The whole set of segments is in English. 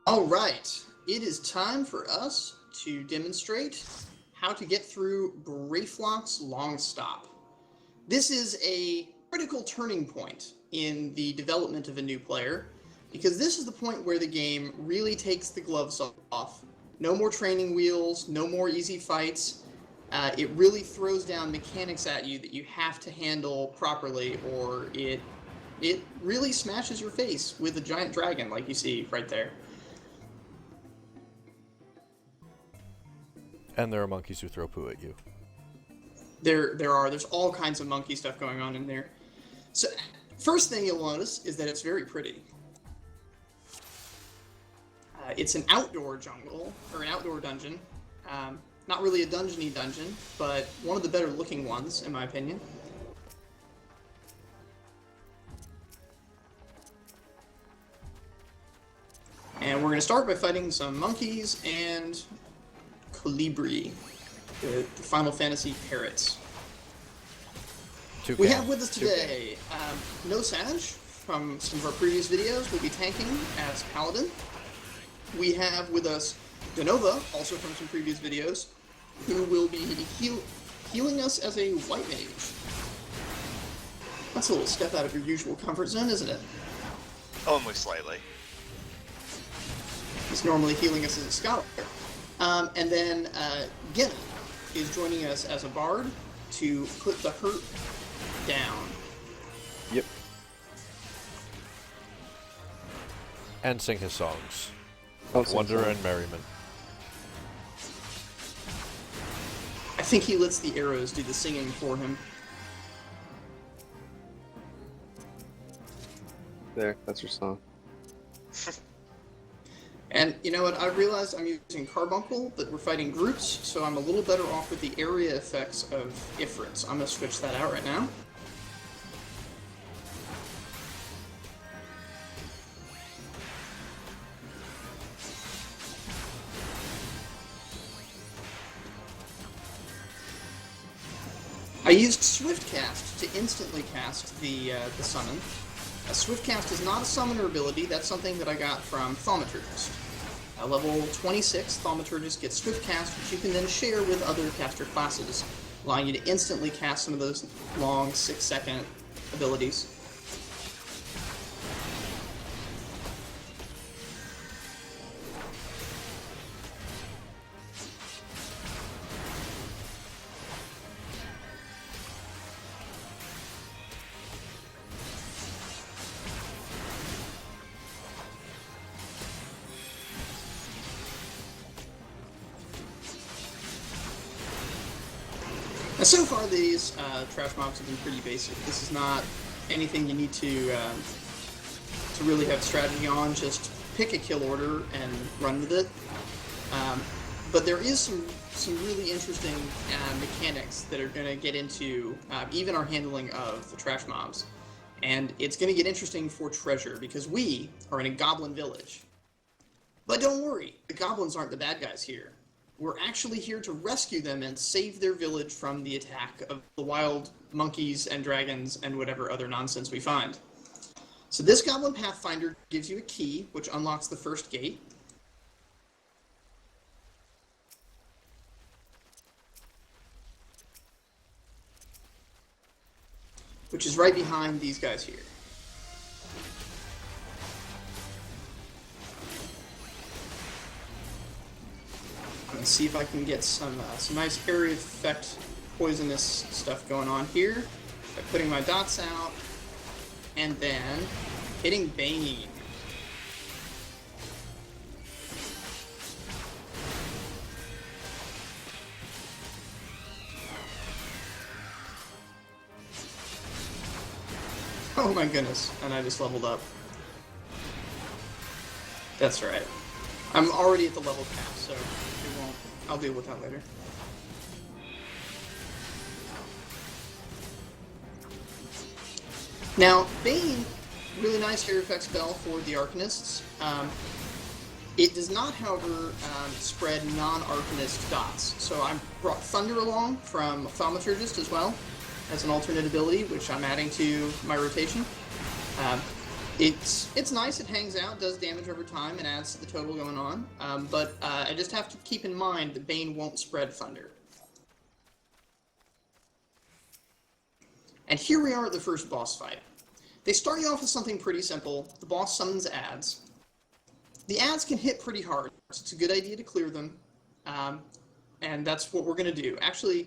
All right, it is time for us to demonstrate how to get through Brayflox Longstop. This is a critical turning point in the development of a new player because this is the point where the game really takes the gloves off. No more training wheels, no more easy fights. It really throws down mechanics at you that you have to handle properly, or it really smashes your face with a giant dragon like you see right there. And there are monkeys who throw poo at you. There's all kinds of monkey stuff going on in there. So first thing you'll notice is that it's very pretty. It's an outdoor jungle, or an outdoor dungeon. Not really a dungeon-y dungeon, but one of the better looking ones, in my opinion. And we're going to start by fighting some monkeys and Colibri, the Final Fantasy parrots. We have with us today No Sage from some of our previous videos. Will be tanking as Paladin. We have with us Denova, also from some previous videos, who will be healing us as a white mage. That's a little step out of your usual comfort zone, isn't it? Only slightly. He's normally healing us as a scholar. And then Genna is joining us as a bard to put the hurt down. Yep. And sing his songs. Wonder and Merriment. I think he lets the arrows do the singing for him. There, that's your song. And you know what, I realized I'm using Carbuncle, but we're fighting groups, so I'm a little better off with the area effects of Ifrits. I'm going to switch that out right now. I used Swift Cast to instantly cast the summon. Swift Cast is not a summoner ability, that's something that I got from Thaumaturgist. Level 26, Thaumaturgist gets Swift Cast, which you can then share with other caster classes, allowing you to instantly cast some of those long 6-second abilities. Now, so far these trash mobs have been pretty basic. This is not anything you need to really have strategy on. Just pick a kill order and run with it. But there is some really interesting mechanics that are going to get into even our handling of the trash mobs. And it's going to get interesting for treasure, because we are in a goblin village. But don't worry, the goblins aren't the bad guys here. We're actually here to rescue them and save their village from the attack of the wild monkeys and dragons and whatever other nonsense we find. So this Goblin Pathfinder gives you a key, which unlocks the first gate. Which is right behind these guys here. And see if I can get some nice area effect poisonous stuff going on here by putting my dots out and then hitting Bane. Oh my goodness, and I just leveled up. That's right. I'm already at the level cap, so I'll deal with that later. Now, Bane, really nice area effect spell for the Arcanists. It does not, however, spread non-Arcanist dots. So I brought Thunder along from Thaumaturgist as well, as an alternate ability, which I'm adding to my rotation. It's nice. It hangs out, does damage over time, and adds to the total going on. But I just have to keep in mind that Bane won't spread Thunder. And here we are at the first boss fight. They start you off with something pretty simple. The boss summons ads. The ads can hit pretty hard, so it's a good idea to clear them. And that's what we're going to do. Actually,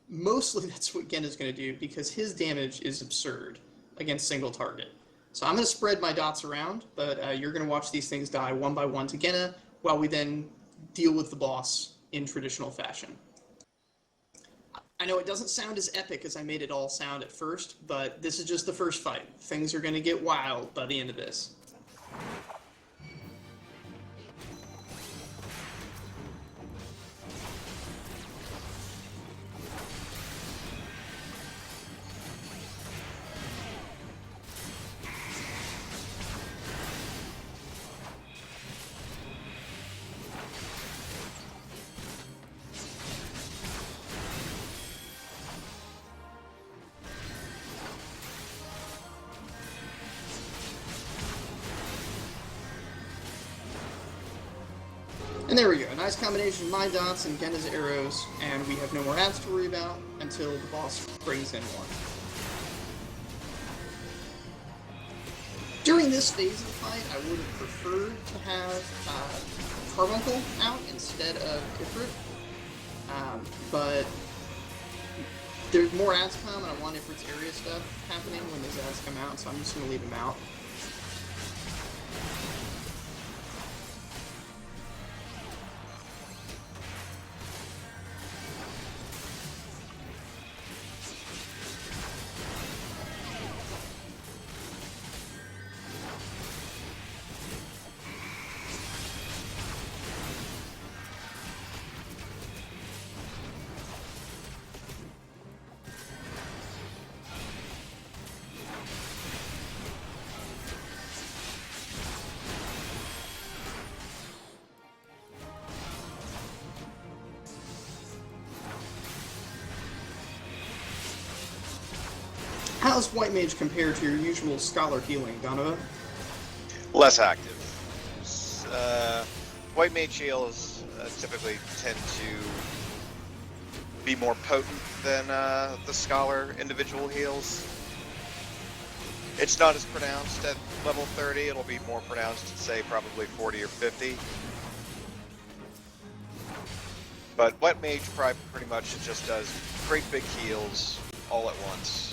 mostly that's what Gen is going to do, because his damage is absurd against single target. So I'm going to spread my dots around, but you're going to watch these things die one by one to Genna, while we then deal with the boss in traditional fashion. I know it doesn't sound as epic as I made it all sound at first, but this is just the first fight. Things are going to get wild by the end of this. And there we go, a nice combination of my dots and Genna's arrows, and we have no more ads to worry about until the boss brings in more. During this phase of the fight, I would have preferred to have Carbuncle out instead of Ifrit, but there's more ads come, and I want Ifrit's area stuff happening when those ads come out, so I'm just going to leave them out. How does White Mage compare to your usual Scholar healing, Donovan? Less active. White Mage heals typically tend to be more potent than the Scholar individual heals. It's not as pronounced at level 30, it'll be more pronounced at, say, probably 40 or 50. But White Mage pretty much just does great big heals all at once.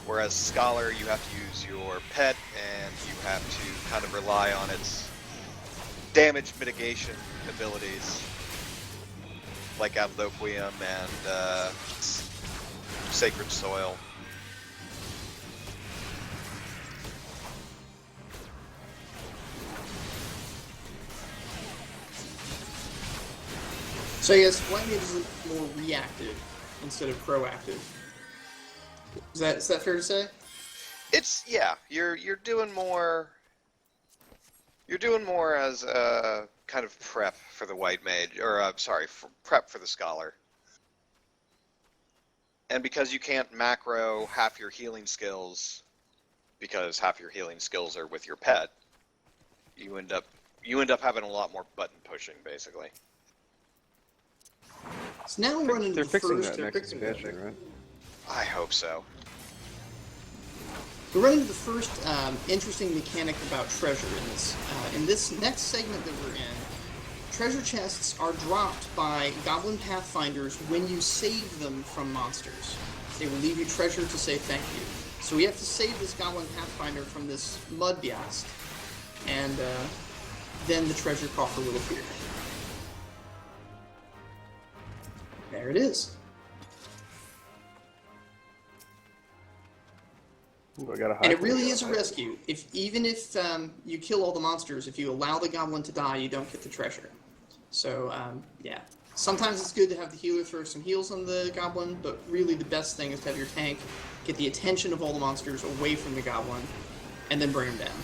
Whereas Scholar, you have to use your pet, and you have to kind of rely on its damage mitigation abilities, like Abloquium and Sacred Soil. So I guess White Mage is more reactive instead of proactive. Is that fair to say? It's, yeah, you're doing more as a kind of prep for the White Mage, or prep for the Scholar. And because you can't macro half your healing skills, because half your healing skills are with your pet, you end up having a lot more button pushing, basically. So now we're running They're the fixing first. that next expansion, right? I hope so. We're running the first interesting mechanic about treasure in this. In this next segment that we're in, treasure chests are dropped by Goblin Pathfinders when you save them from monsters. They will leave you treasure to say thank you. So we have to save this Goblin Pathfinder from this mud biast, and then the treasure coffer will appear. There it is. Ooh, I got a high And it really is a rescue. Even if you kill all the monsters, if you allow the goblin to die, you don't get the treasure. So, yeah. Sometimes it's good to have the healer throw some heals on the goblin, but really the best thing is to have your tank get the attention of all the monsters away from the goblin, and then bring them down.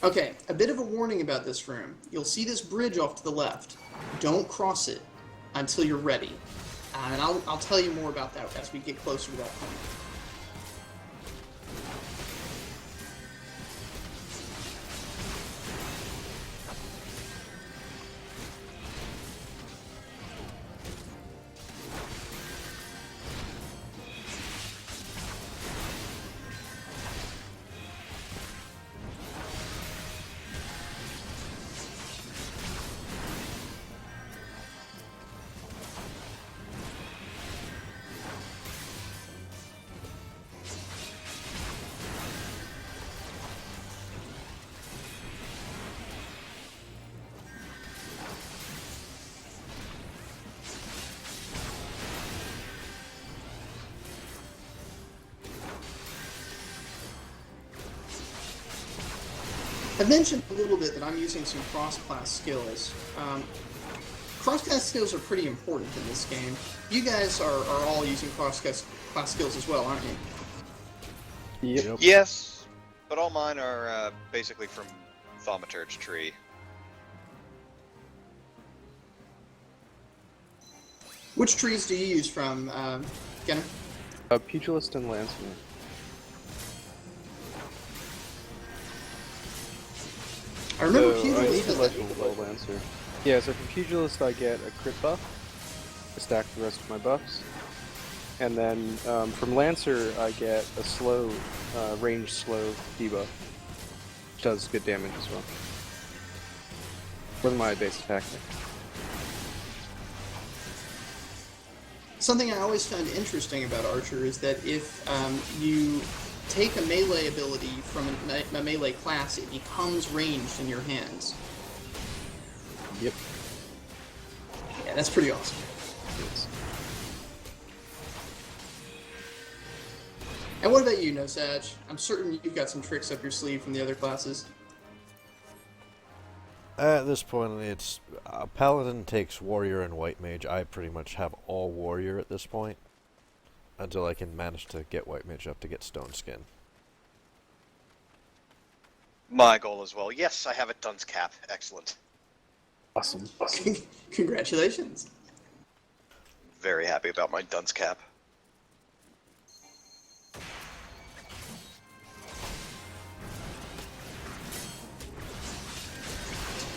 Okay, a bit of a warning about this room. You'll see this bridge off to the left. Don't cross it until you're ready. And I'll tell you more about that as we get closer to that point. I've mentioned a little bit that I'm using some cross-class skills. Cross-class skills are pretty important in this game. You guys are all using cross-class skills as well, aren't you? Yep. Yes, but all mine are basically from Thaumaturge tree. Which trees do you use from, Genner? Pugilist and Lancer. I remember So, I Pugilist need to has let that you ability. know Lancer. Yeah, so from Pugilist I get a crit buff to stack the rest of my buffs. And then from Lancer I get a slow, range slow debuff. Which does good damage as well. More than my base attack. Something I always found interesting about Archer is that if you take a melee ability from a melee class, it becomes ranged in your hands. Yep. Yeah, that's pretty awesome. Yes. And what about you, Nosage? I'm certain you've got some tricks up your sleeve from the other classes. At this point, it's Paladin takes Warrior and White Mage. I pretty much have all Warrior at this point, until I can manage to get White Mage up to get Stone Skin. My goal as well. Yes, I have a dunce cap. Excellent. Awesome. Congratulations. Very happy about my dunce cap.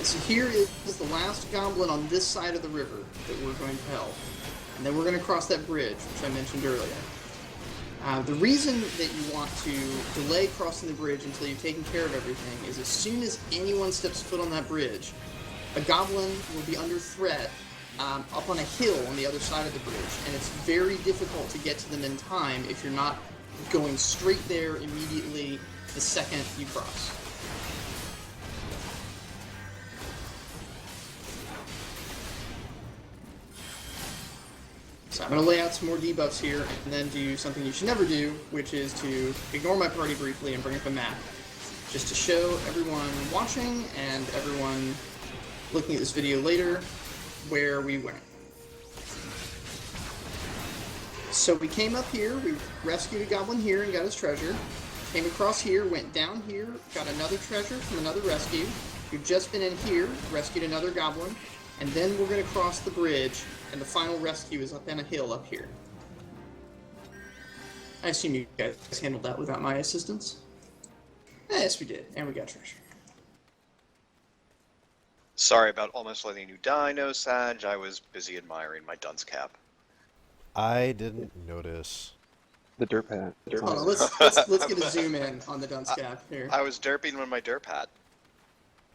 So here is the last goblin on this side of the river that we're going to help. And then we're going to cross that bridge, which I mentioned earlier. The reason that you want to delay crossing the bridge until you've taken care of everything is as soon as anyone steps foot on that bridge, a goblin will be under threat up on a hill on the other side of the bridge, and it's very difficult to get to them in time if you're not going straight there immediately the second you cross. So I'm going to lay out some more debuffs here and then do something you should never do, which is to ignore my party briefly and bring up a map, just to show everyone watching and everyone looking at this video later where we went. So we came up here, we rescued a goblin here and got his treasure, came across here, went down here, got another treasure from another rescue, we've just been in here, rescued another goblin, and then we're going to cross the bridge, and the final rescue is up on a hill up here. I assume you guys handled that without my assistance? Yes, we did, and we got treasure. Sorry about almost letting you die, No Sag. I was busy admiring my dunce cap. I didn't notice. The derp hat. Hold on, let's get a zoom in on the dunce cap here. I was derping with my derp hat.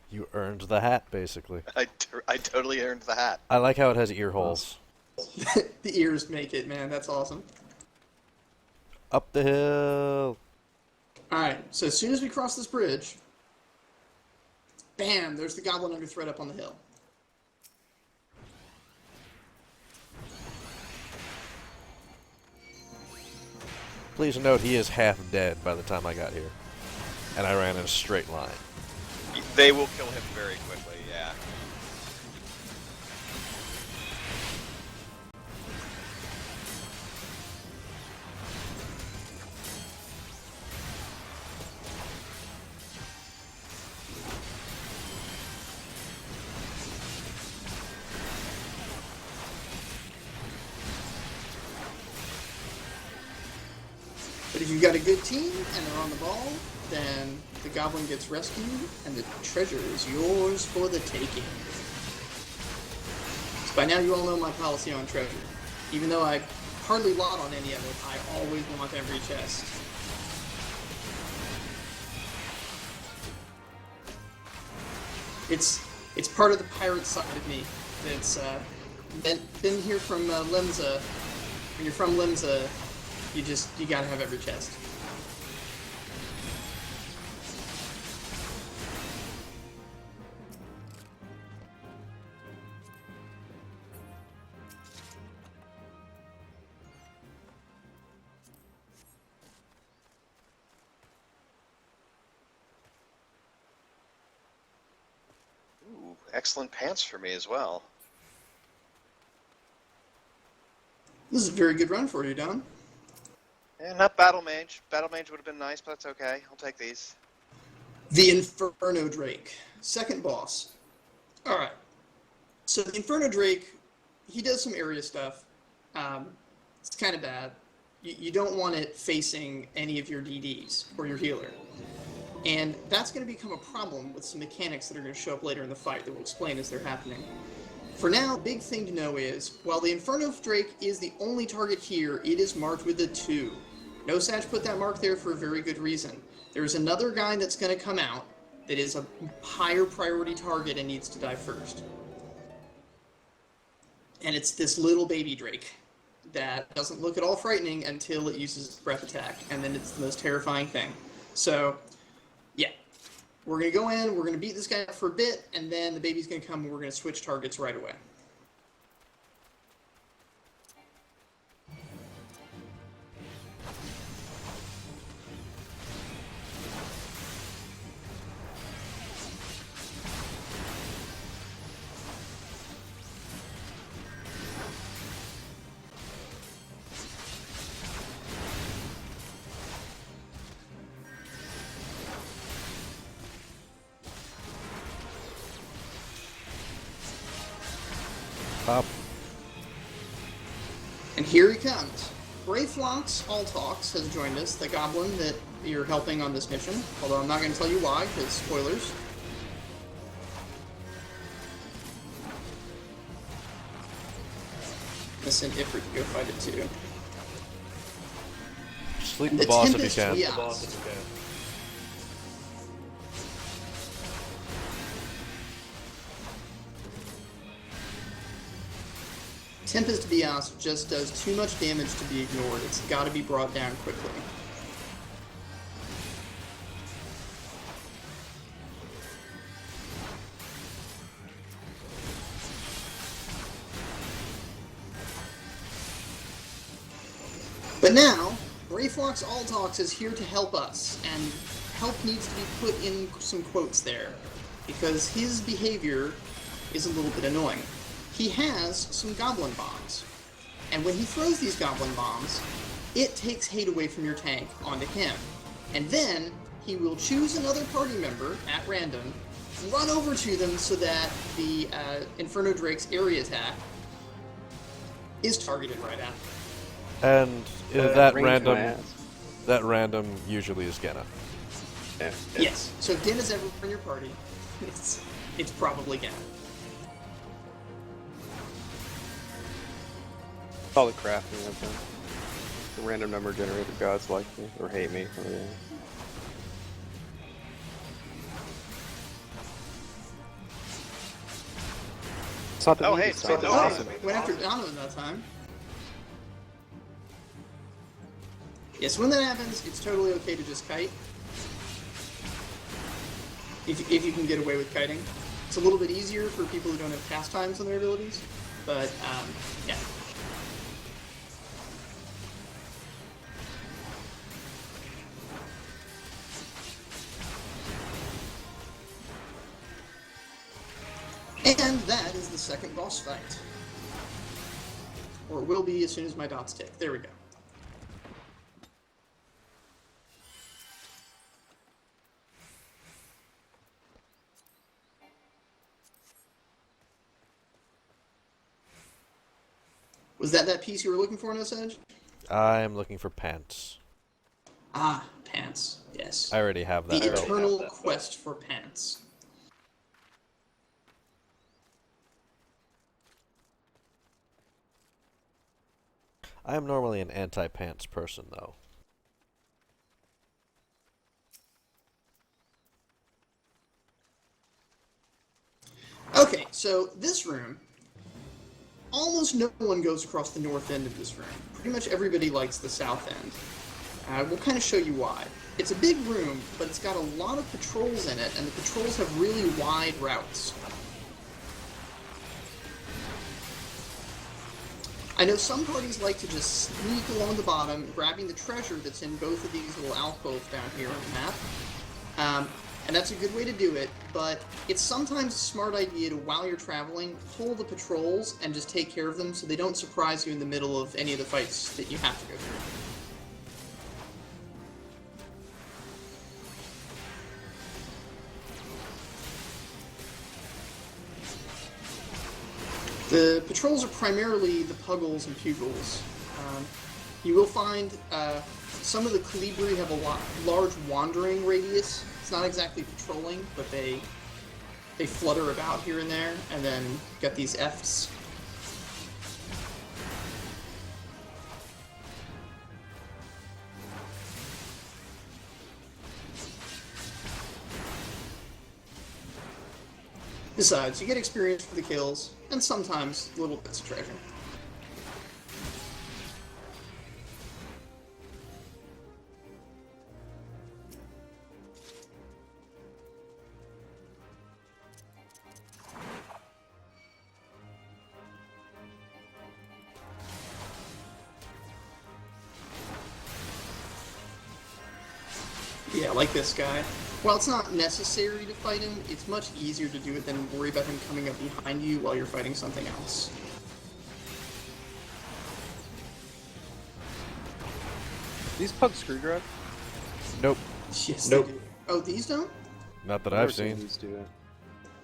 You earned the hat, basically. I totally earned the hat. I like how it has ear holes. The ears make it, man. That's awesome. Up the hill. Alright, so as soon as we cross this bridge, bam, there's the goblin under threat up on the hill. Please note he is half dead by the time I got here. And I ran in a straight line. They will kill him very quickly, yeah. if you've got a good team and they're on the ball, then the goblin gets rescued and the treasure is yours for the taking. So by now you all know my policy on treasure. Even though I hardly lot on any of it, I always want every chest. It's part of the pirate side of me. It's been here from Limsa. When you're from Limsa, you gotta have every chest. Ooh, excellent pants for me as well. This is a very good run for you, Don. And not Battle Mage. Battle Mage would have been nice, but that's okay. I'll take these. The Inferno Drake, second boss. All right. So the Inferno Drake, he does some area stuff. It's kind of bad. You don't want it facing any of your DDs or your healer. And that's going to become a problem with some mechanics that are going to show up later in the fight that we'll explain as they're happening. For now, big thing to know is, while the Inferno Drake is the only target here, it is marked with a 2. No Sag put that mark there for a very good reason. There's another guy that's going to come out that is a higher priority target and needs to die first. And it's this little baby Drake that doesn't look at all frightening until it uses breath attack, and then it's the most terrifying thing. So, yeah. We're going to go in, we're going to beat this guy up for a bit, and then the baby's going to come and we're going to switch targets right away. Up. And here he comes. Brayflox Altox has joined us, the goblin that you're helping on this mission. Although I'm not going to tell you why, because spoilers. Listen, Ifrit to go fight it too. Sleep And the the boss if you Tempest can. Rias. Tempest Bias just does too much damage to be ignored. It's got to be brought down quickly. But now, Brayflox Altox is here to help us, and help needs to be put in some quotes there, because his behavior is a little bit annoying. He has some goblin bombs, and when he throws these goblin bombs, it takes hate away from your tank onto him. And then he will choose another party member at random, run over to them so that the Inferno Drake's area attack is targeted right at them. And range that random usually is Genna. Yeah. Yes, so if Din is ever in your party, it's probably Genna. All the crafting I've done. The random number generator gods like me, or hate me. Oh, yeah. It's not the Oh, hey, neatest it's side. awesome. Went after Donovan that time. Yes, when that happens, it's totally okay to just kite. If you can get away with kiting. It's a little bit easier for people who don't have pastimes on their abilities, but, yeah. And that is the second boss fight. Or it will be as soon as my dots tick. There we go. Was that piece you were looking for, No Sedge? I'm looking for pants. Ah, pants. Yes. I already have that The belt. eternal quest for pants. I am normally an anti-pants person, though. Okay, so this room, almost no one goes across the north end of this room. Pretty much everybody likes the south end. We'll kind of show you why. It's a big room, but it's got a lot of patrols in it, and the patrols have really wide routes. I know some parties like to just sneak along the bottom, grabbing the treasure that's in both of these little alcoves down here on the map. And that's a good way to do it, but it's sometimes a smart idea to, while you're traveling, pull the patrols and just take care of them so they don't surprise you in the middle of any of the fights that you have to go through. The patrols are primarily the puggles and pugils. You will find some of the Calibri have a large wandering radius. It's not exactly patrolling, but they flutter about here and there, and then got these Fs. Besides, you get experience for the kills, and sometimes little bits of treasure. Yeah, like this guy. While it's not necessary to fight him, it's much easier to do it than worry about him coming up behind you while you're fighting something else. These pugs screw drive? Nope. Yes, Nope. they do. Oh, these don't? Not that Never I've seen. these do it.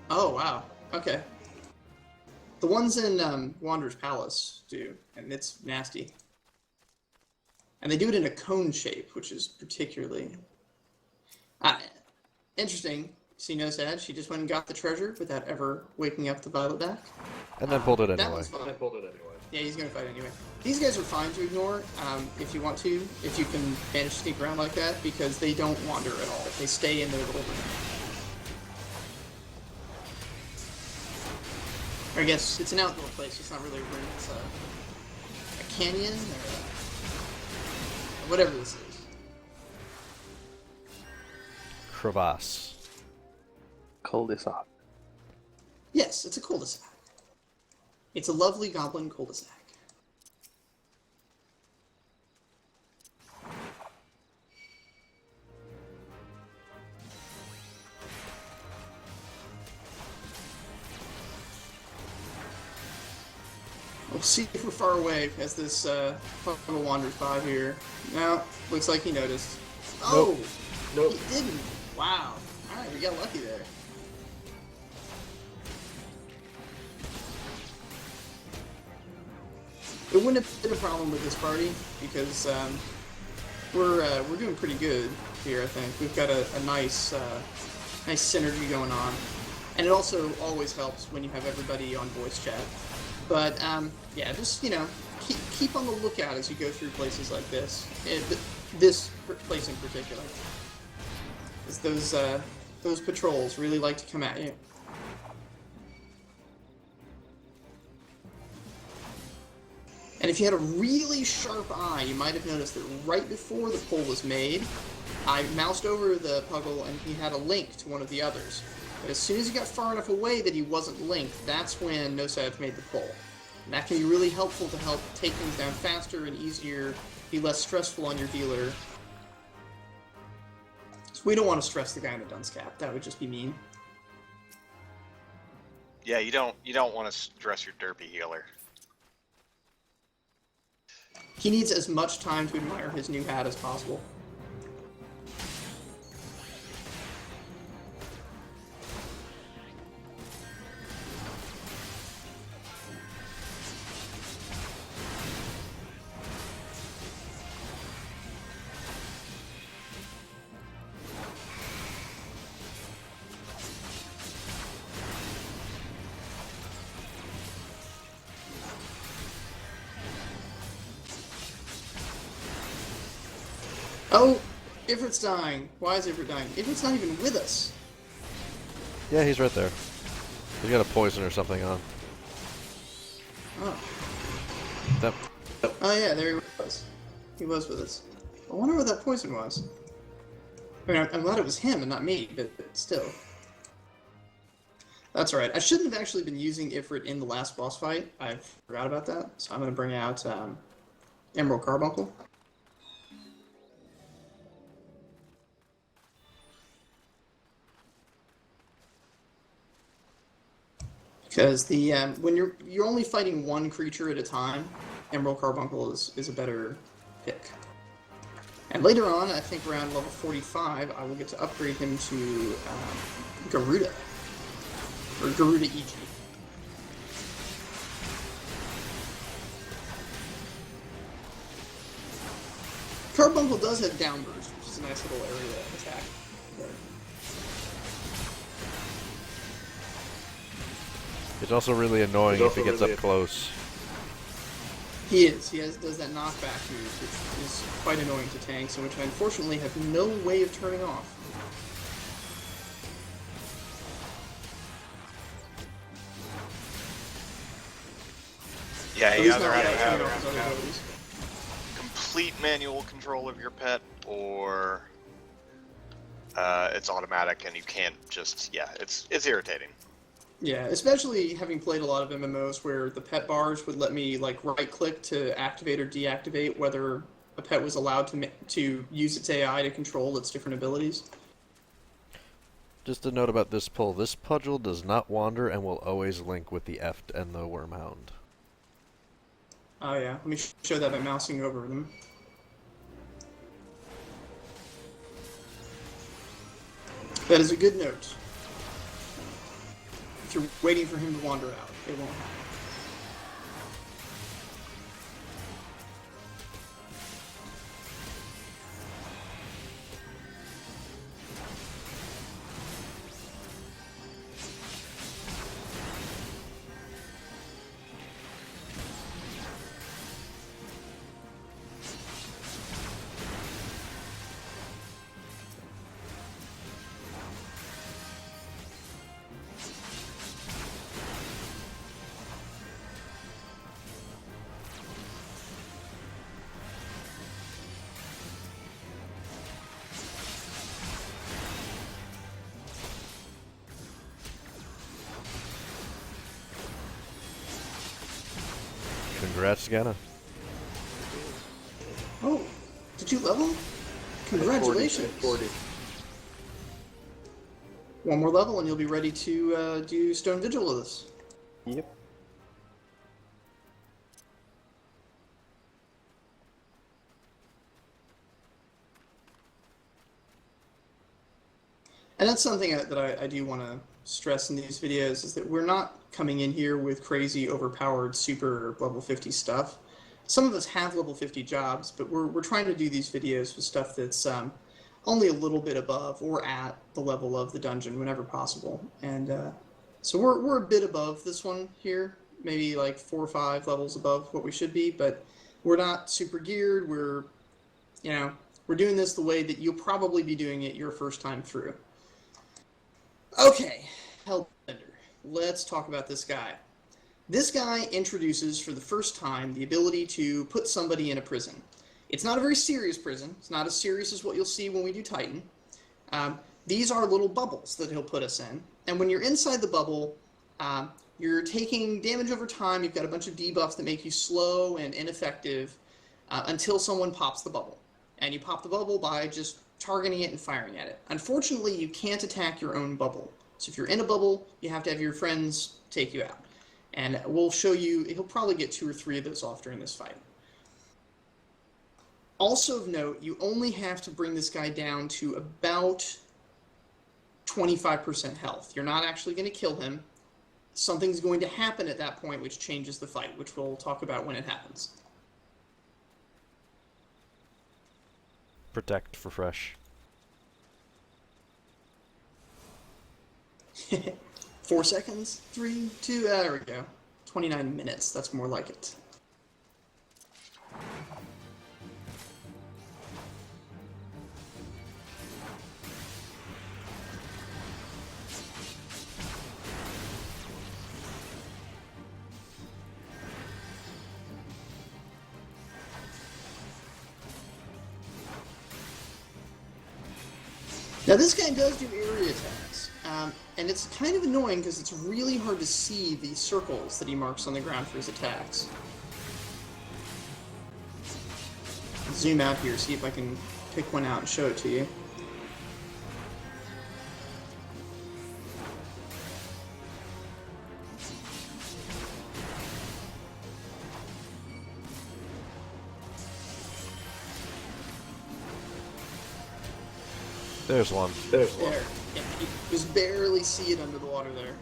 Oh, wow. Okay. The ones in Wanderer's Palace do, and it's nasty. And they do it in a cone shape, which is particularly... interesting. See, no sad. She just went and got the treasure without ever waking up the Violet back. And then pulled it That anyway. one's fine. I pulled it anyway. Yeah, he's gonna fight anyway. These guys are fine to ignore if you want to, if you can manage to sneak around like that, because they don't wander at all. They stay in their little room. Or I guess it's an outdoor place. It's not really a room. It's a canyon or whatever this is. Crevasse. Cul-de-sac. Yes, it's a cul-de-sac. It's a lovely goblin cul-de-sac. We'll see if we're far away as this Puggle wanders by here. No, looks like he noticed. Oh! Nope. He didn't. Wow. Alright, we got lucky there. It wouldn't have been a problem with this party because we're doing pretty good here. I think we've got a nice nice synergy going on, and it also always helps when you have everybody on voice chat. But yeah, just keep on the lookout as you go through places like this. This place in particular, is those patrols really like to come at you. And if you had a really sharp eye, you might have noticed that right before the pull was made, I moused over the Puggle and he had a link to one of the others. But as soon as he got far enough away that he wasn't linked, that's when NoSav made the pull. And that can be really helpful to help take things down faster and easier, be less stressful on your dealer. So we don't want to stress the guy in the dunce cap. That would just be mean. Yeah, you don't want to stress your derpy healer. He needs as much time to admire his new hat as possible. Oh, Ifrit's dying. Why is Ifrit dying? Ifrit's not even with us. Yeah, he's right there. He's got a poison or something on. Oh. Yep. Oh yeah, there he was. He was with us. I wonder what that poison was. I mean, I'm glad it was him and not me, but still. That's alright. I shouldn't have actually been using Ifrit in the last boss fight. I forgot about that. So I'm going to bring out Emerald Carbuncle. Because the when you're only fighting one creature at a time, Emerald Carbuncle is a better pick. And later on, I think around level 45, I will get to upgrade him to Garuda. Or Garuda EG. Carbuncle does have downburst, which is a nice little area attack. It's also really annoying if he gets up close. He is. Does that knockback move, which is quite annoying to tanks, and which I unfortunately have no way of turning off. Yeah, At you least either not have to without turning have off his other abilities. complete manual control of your pet, or it's automatic and you can't just, yeah, it's irritating. Yeah, especially having played a lot of MMOs where the pet bars would let me like right-click to activate or deactivate whether a pet was allowed to use its AI to control its different abilities. Just a note about this pull. This Pudgel does not wander and will always link with the Eft and the Wormhound. Oh yeah, let me show that by mousing over them. That is a good note. If you're waiting for him to wander out, it won't happen. Congrats, Ganna. Oh, did you level? Congratulations. 40. One more level and you'll be ready to do Stone Vigil with us. Yep. And that's something that I do want to stress in these videos, is that we're not coming in here with crazy, overpowered, super level 50 stuff. Some of us have level 50 jobs, but we're trying to do these videos with stuff that's only a little bit above or at the level of the dungeon whenever possible. And so we're a bit above this one here, maybe like 4 or 5 levels above what we should be, but we're not super geared. We're doing this the way that you'll probably be doing it your first time through. Okay, Hellbender. Let's talk about this guy. This guy introduces for the first time the ability to put somebody in a prison. It's not a very serious prison. It's not as serious as what you'll see when we do Titan. These are little bubbles that he'll put us in. And when you're inside the bubble, you're taking damage over time. You've got a bunch of debuffs that make you slow and ineffective until someone pops the bubble. And you pop the bubble by just targeting it and firing at it. Unfortunately, you can't attack your own bubble. So if you're in a bubble, you have to have your friends take you out. And we'll show you, he'll probably get 2 or 3 of those off during this fight. Also of note, you only have to bring this guy down to about 25% health. You're not actually going to kill him. Something's going to happen at that point which changes the fight, which we'll talk about when it happens. Protect for fresh. 4 seconds, 3, 2, there we go. 29 minutes, that's more like it. Now this guy does do area attacks, and it's kind of annoying because it's really hard to see the circles that he marks on the ground for his attacks. Zoom out here, see if I can pick one out and show it to you. There's one. There. Yeah, you just barely see it under the water there.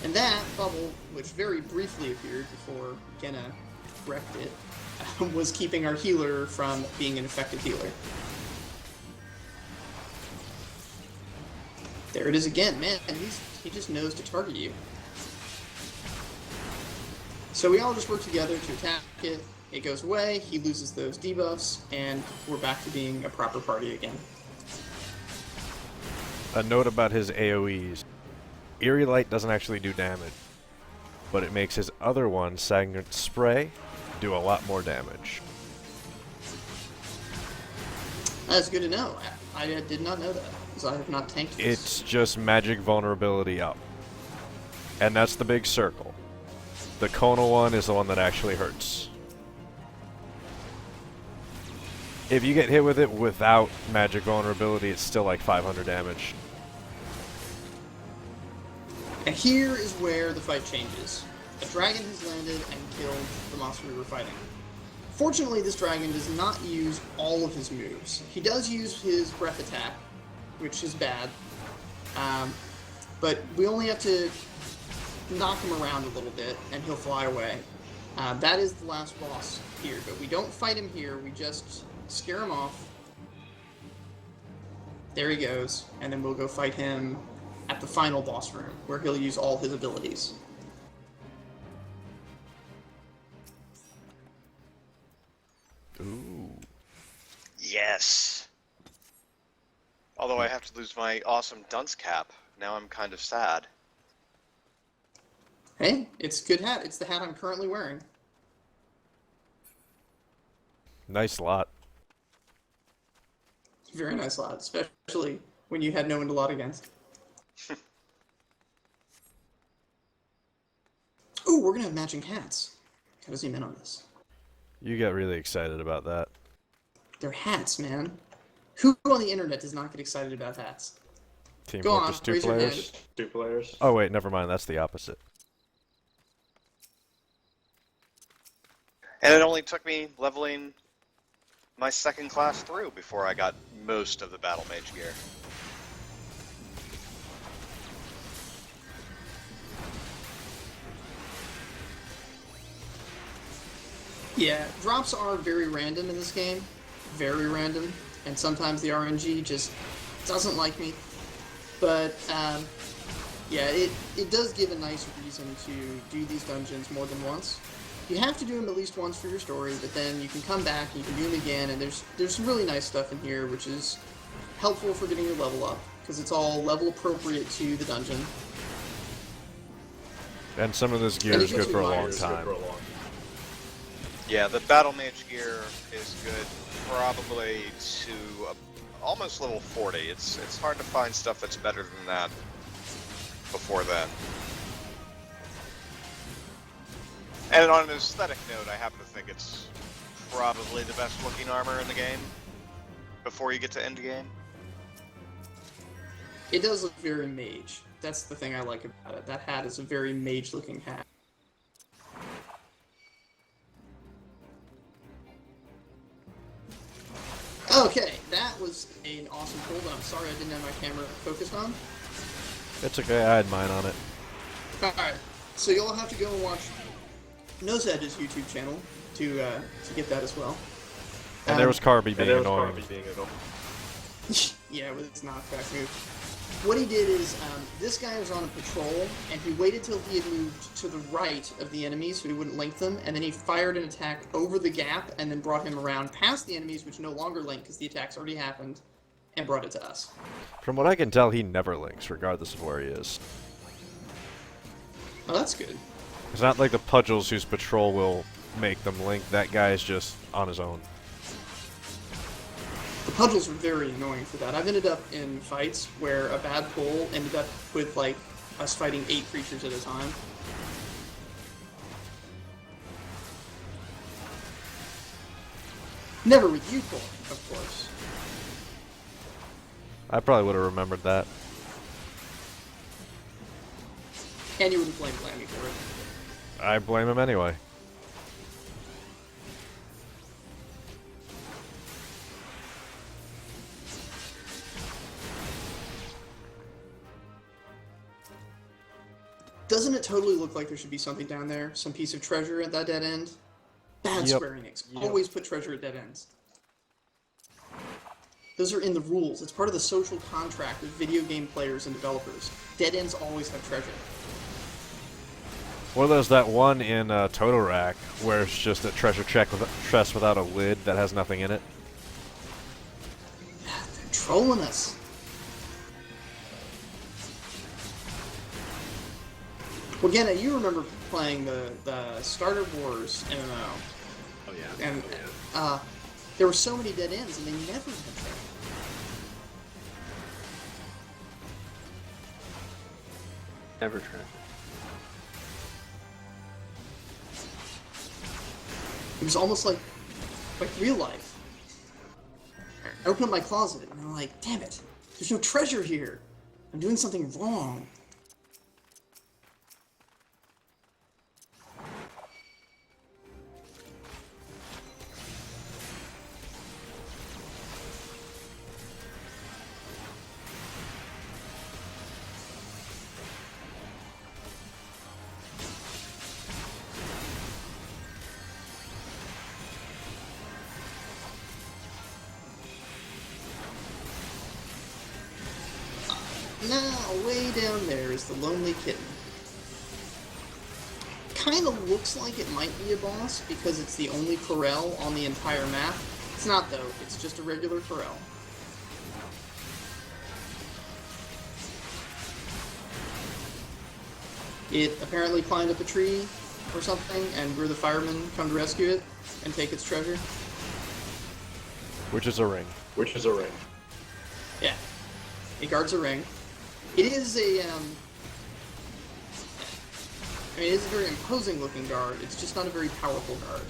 And that bubble, which very briefly appeared before Genna wrecked it, was keeping our healer from being an effective healer. There it is again, man. He just knows to target you. So we all just work together to attack it. It goes away, he loses those debuffs, and we're back to being a proper party again. A note about his AoEs. Eerie Light doesn't actually do damage, but it makes his other one, Stagnant Spray, do a lot more damage. That's good to know. I did not know that, because I have not tanked this. It's just magic vulnerability up. And that's the big circle. The Kona one is the one that actually hurts. If you get hit with it without magic vulnerability, it's still like 500 damage. And here is where the fight changes. A dragon has landed and killed the monster we were fighting. Fortunately, this dragon does not use all of his moves. He does use his breath attack, which is bad. But we only have to knock him around a little bit, and he'll fly away. That is the last boss here, but we don't fight him here, we just scare him off. There he goes, and then we'll go fight him at the final boss room, where he'll use all his abilities. Ooh. Yes. Although I have to lose my awesome dunce cap. Now I'm kind of sad. Hey, it's a good hat. It's the hat I'm currently wearing. Nice lot. Very nice lot, especially when you had no one to lot against. Ooh, we're gonna have matching hats. Gotta zoom in on this. You got really excited about that. They're hats, man. Who on the internet does not get excited about hats? Team Go on, Fortress 2 raise your players. hand. 2 players. Oh wait, never mind. That's the opposite. And it only took me leveling my second class through before I got most of the battle mage gear. Yeah, drops are very random in this game. Very random. And sometimes the RNG just doesn't like me. But, yeah, it does give a nice reason to do these dungeons more than once. You have to do them at least once for your story, but then you can come back and you can do them again, and there's some really nice stuff in here, which is helpful for getting your level up, because it's all level appropriate to the dungeon. And some of this gear is good for a long time. Yeah, the battle mage gear is good probably to almost level 40. It's hard to find stuff that's better than that before then. And on an aesthetic note, I happen to think it's probably the best looking armor in the game before you get to end game. It does look very mage. That's the thing I like about it. That hat is a very mage-looking hat. Okay, that was an awesome pull that I'm sorry I didn't have my camera focused on. It's okay, I had mine on it. Alright, so you'll have to go and watch Nose Edge's YouTube channel to get that as well. And there was Carby being annoying. Yeah, with its knockback move. What he did is, this guy was on a patrol, and he waited till he had moved to the right of the enemies so he wouldn't link them, and then he fired an attack over the gap, and then brought him around past the enemies, which no longer link because the attack's already happened, and brought it to us. From what I can tell, he never links, regardless of where he is. Oh, that's good. It's not like the Pudgels whose patrol will make them link. That guy's just on his own. The puddles are very annoying for that. I've ended up in fights where a bad pull ended up with, like, us fighting 8 creatures at a time. Never with you pulling, of course. I probably would have remembered that. And you wouldn't blame me for it. I blame him anyway. Doesn't it totally look like there should be something down there? Some piece of treasure at that dead end? Bad Yep. Square Enix. Always put treasure at dead ends. Those are in the rules. It's part of the social contract of video game players and developers. Dead ends always have treasure. Well, there's that one in Total Rack where it's just a treasure chest without a lid that has nothing in it. They're trolling us. Well, Genna, you remember playing the Starter Wars MMO. Oh yeah. And there were so many dead ends, and they never had treasure. Never treasure. It was almost like real life. I opened up my closet, and I'm like, damn it, there's no treasure here. I'm doing something wrong. Now, way down there is the Lonely Kitten. Kind of looks like it might be a boss because it's the only corral on the entire map. It's not though, it's just a regular corral. It apparently climbed up a tree or something, and we're the firemen come to rescue it and take its treasure. Which is a ring. Which is a ring. Yeah. It guards a ring. It is a, it is a very imposing looking guard. It's just not a very powerful guard.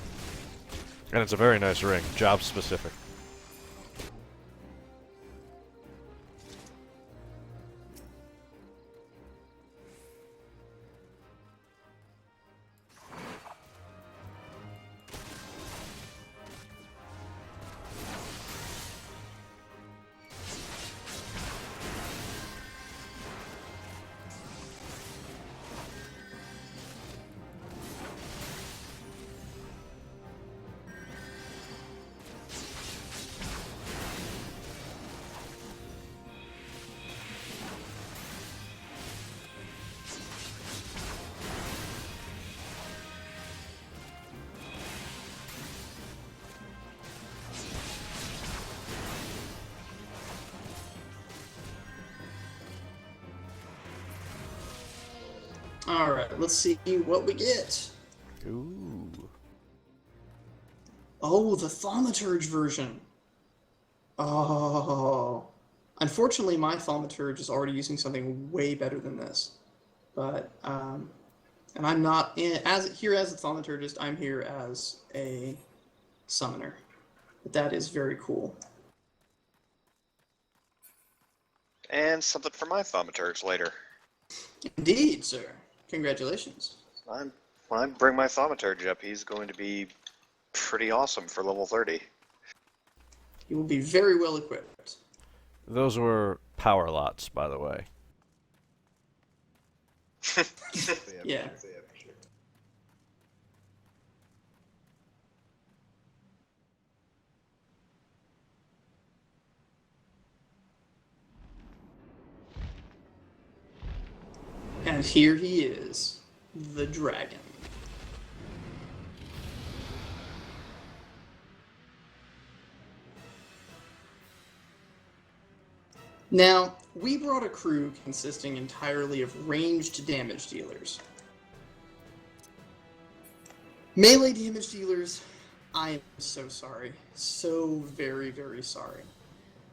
And it's a very nice ring, job specific. Alright, let's see what we get. Ooh. Oh, the Thaumaturge version. Oh. Unfortunately, my Thaumaturge is already using something way better than this. But, and I'm not as a Thaumaturgist, I'm here as a summoner. But that is very cool. And something for my thaumaturgs later. Indeed, sir. Congratulations. When I bring my thaumaturge up, he's going to be pretty awesome for level 30. You will be very well equipped. Those were power lots, by the way. Yeah. And here he is, the dragon. Now, we brought a crew consisting entirely of ranged damage dealers. Melee damage dealers, I am so sorry. So very, very sorry.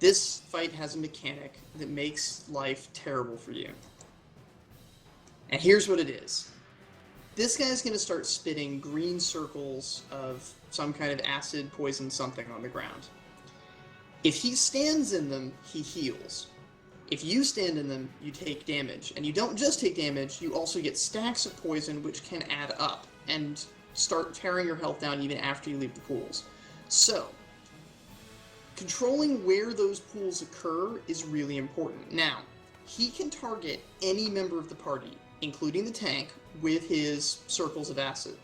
This fight has a mechanic that makes life terrible for you. And here's what it is. This guy's going to start spitting green circles of some kind of acid, poison, something on the ground. If he stands in them, he heals. If you stand in them, you take damage. And you don't just take damage, you also get stacks of poison, which can add up and start tearing your health down even after you leave the pools. So, controlling where those pools occur is really important. Now, he can target any member of the party, including the tank, with his circles of acid.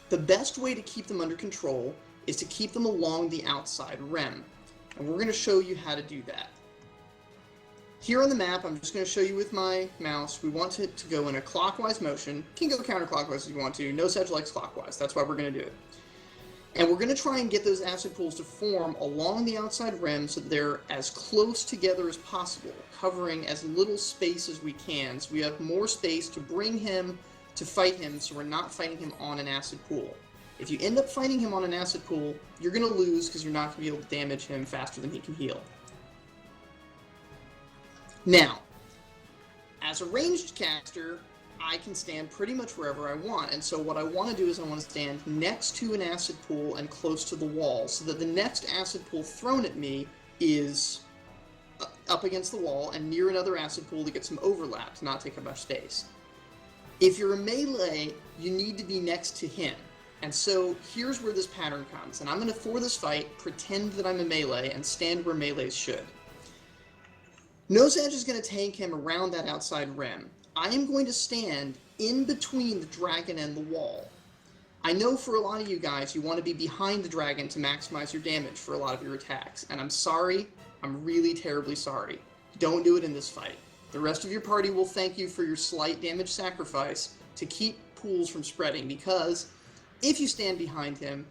The best way to keep them under control is to keep them along the outside rim. And we're going to show you how to do that. Here on the map, I'm just going to show you with my mouse. We want it to go in a clockwise motion. You can go counterclockwise if you want to. No Sedge likes clockwise. That's why we're going to do it. And we're going to try and get those acid pools to form along the outside rim so that they're as close together as possible, covering as little space as we can, so we have more space to bring him to fight him, so we're not fighting him on an acid pool. If you end up fighting him on an acid pool, you're going to lose because you're not going to be able to damage him faster than he can heal. Now, as a ranged caster, I can stand pretty much wherever I want, and so what I want to do is I want to stand next to an acid pool and close to the wall, so that the next acid pool thrown at me is up against the wall and near another acid pool to get some overlap, to not take up much space. If you're a melee, you need to be next to him, and so here's where this pattern comes, and I'm going to, for this fight, pretend that I'm a melee and stand where melees should. Nose Edge is going to tank him around that outside rim. I am going to stand in between the dragon and the wall. I know for a lot of you guys, you want to be behind the dragon to maximize your damage for a lot of your attacks, and I'm sorry, I'm really terribly sorry. Don't do it in this fight. The rest of your party will thank you for your slight damage sacrifice to keep pools from spreading, because if you stand behind him,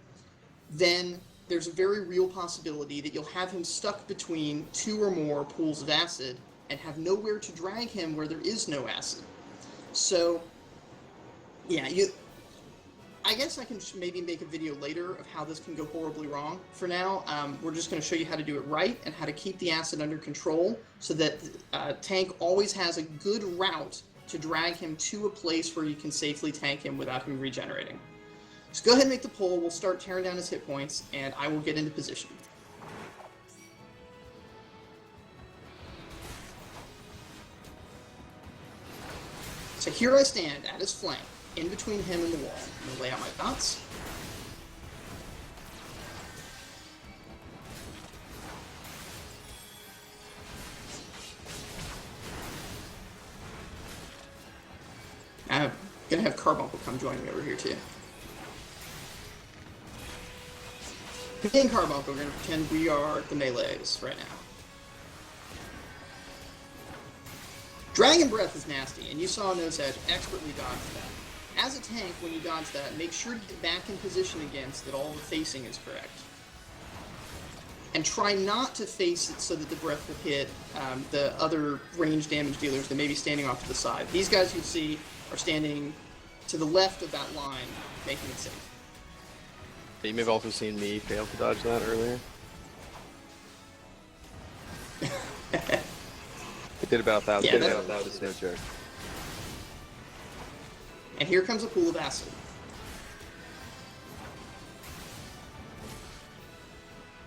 then there's a very real possibility that you'll have him stuck between two or more pools of acid and have nowhere to drag him where there is no acid. So, yeah, I guess I can maybe make a video later of how this can go horribly wrong. For now, we're just going to show you how to do it right and how to keep the acid under control so that tank always has a good route to drag him to a place where you can safely tank him without him regenerating. So go ahead and make the pull, we'll start tearing down his hit points, and I will get into position. So here I stand at his flank, in between him and the wall. I'm going to lay out my dots. I'm going to have Carbuncle come join me over here too. Me and Carbuncle are going to pretend we are the melees right now. Dragon Breath is nasty, and you saw Nose Edge expertly dodge that. As a tank, when you dodge that, make sure to get back in position again so that all the facing is correct. And try not to face it so that the breath will hit the other range damage dealers that may be standing off to the side. These guys you'll see are standing to the left of that line, making it safe. You may have also seen me fail to dodge that earlier. I did about 1,000. Yeah, that was no joke. And here comes a pool of acid.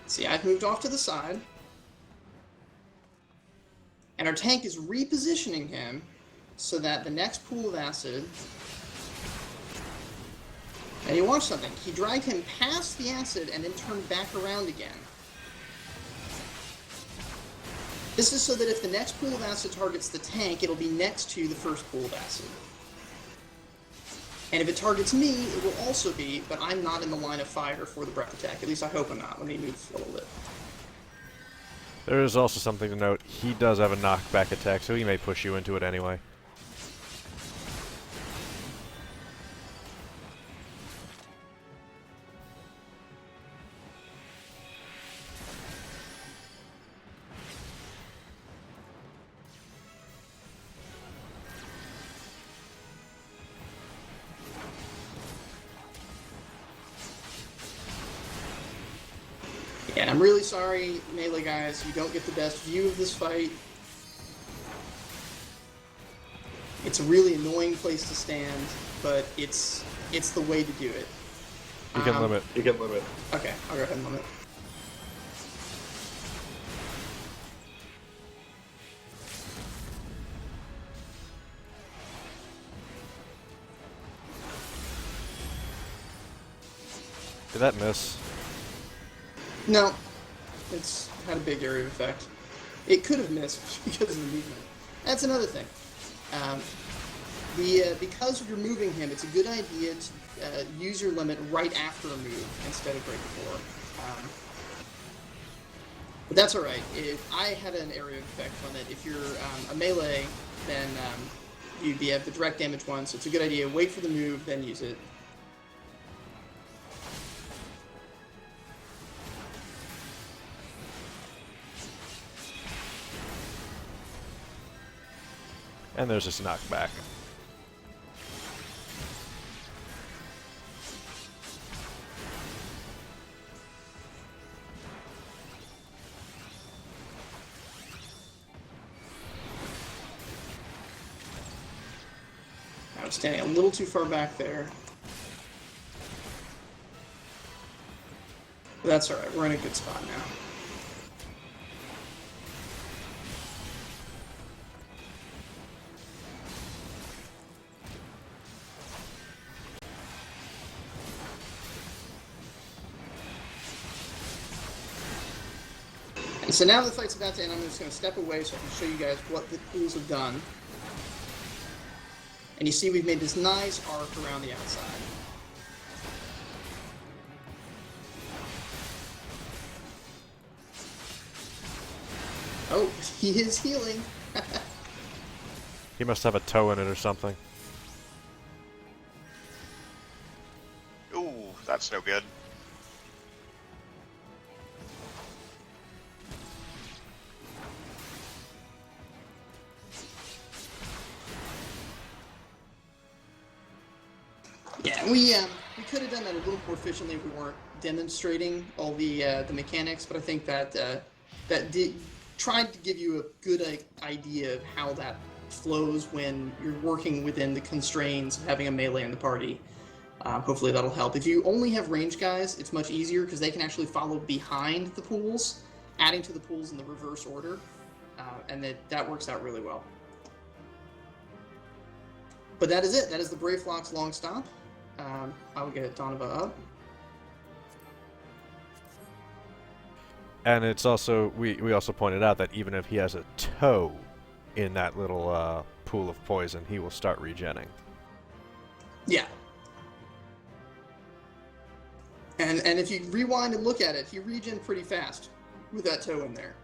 See, I've moved off to the side. And our tank is repositioning him so that the next pool of acid... And you watch something. He dragged him past the acid and then turned back around again. This is so that if the next pool of acid targets the tank, it'll be next to the first pool of acid. And if it targets me, it will also be, but I'm not in the line of fire for the breath attack. At least I hope I'm not. Let me move a little bit. There is also something to note. He does have a knockback attack, so he may push you into it anyway. And I'm really sorry, melee guys, you don't get the best view of this fight. It's a really annoying place to stand, but it's the way to do it. You can limit. You can limit. Okay, I'll go ahead and limit. Did that miss? No, it's had a big area of effect. It could have missed because of the movement. That's another thing. Because you're moving him, it's a good idea to use your limit right after a move instead of right before. But that's alright. I had an area of effect on it. If you're a melee, then you'd be at the direct damage one, so it's a good idea. Wait for the move, then use it. And there's this knockback. I was standing a little too far back there. But that's alright, we're in a good spot now. And so now the fight's about to end. I'm just going to step away so I can show you guys what the pools have done. And you see we've made this nice arc around the outside. Oh, he is healing. He must have a toe in it or something. Ooh, that's no good. Yeah, we could have done that a little more efficiently if we weren't demonstrating all the mechanics, but I think that tried to give you a good idea of how that flows when you're working within the constraints of having a melee in the party. Hopefully that'll help. If you only have range guys, it's much easier because they can actually follow behind the pools, adding to the pools in the reverse order, and that works out really well. But that is it. That is the Brayflox Longstop. I will get Donovan up. And it's also, we also pointed out that even if he has a toe in that little pool of poison, he will start regenning. Yeah. And if you rewind and look at it, he regen pretty fast with that toe in there.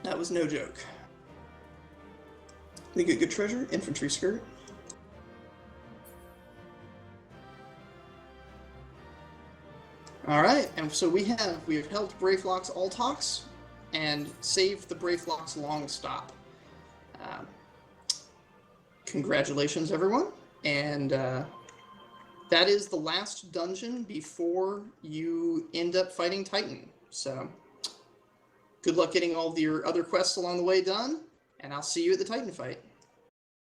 That was no joke. We get good treasure, infantry skirt. Alright, and so we have helped Brayflox all talks and saved the Brayflox Longstop. Congratulations, everyone. And that is the last dungeon before you end up fighting Titan. So good luck getting all of your other quests along the way done, and I'll see you at the Titan fight.